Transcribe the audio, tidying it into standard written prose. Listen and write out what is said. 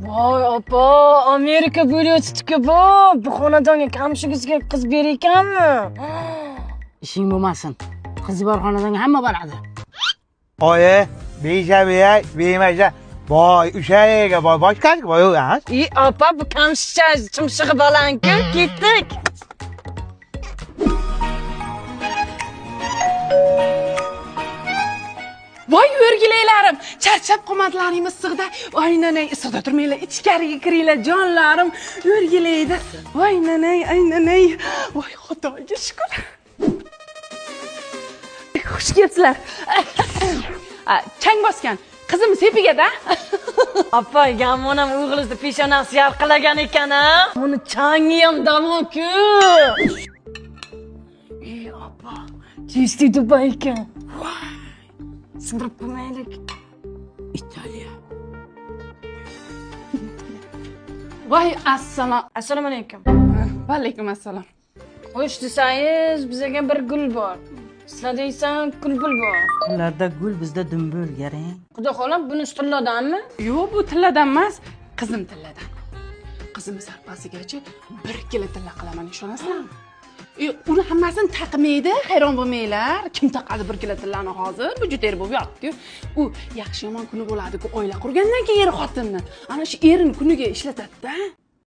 Voy opa, Amerika bo'lyapti-ku bu. Bu xonadonga kamchigizga qiz ber ekanmi? Ishing bo'lmasin. Qiz bor xonadonga hamma boradi. Oyi, beyja, beymaja. Voy, o'sha yerga boshqasiga voy emas. Opa, bu kamchicha chumshig'i baland-ku. Ketdik. Voy o'rgilaylarim, charchab qomatlaring issiqda. Voy nanay, issiqda turmanglar, ichkariga kiringlar jonlarim. O'rgilaydi. Voy nanay, ay nanay. Voy Xudoga shukr. Xush kelibsizlar. Chang bosgan. Qizim sepiga-da. Opa, yamonam o'g'lizni peshonasi yarqilagan ekan-a. Uni changi ham davo-ku. Opa, чистый Dubay ekan. Sindirib qo'ymaylik. Italiya. Voy assalom. Assalomu alaykum. Va alaykum assalom. Xo'sh desangiz, bizga bir gul bor. Sizlar deysan, kulbul bor. Ularda gul, bizda dumbul, garang. Xudo xohlab, buni tilladanmi? Yo'q, bu tilladan emas, qizim tilladan. Qizim sarpasigacha 1 kilo tilla qilaman, ishonasizlarmi? Uni hammasini taqmaydi, hayron bo'lmanglar. Kim taqadi 1 kilo tillani hozir? Bu juda er bo'lib yotdi-ku. U yaxshi yomon kuni bo'ladi-ku, oila qurgandan keyin xotinni. Ana shu erini kuniga ishlatadi-da.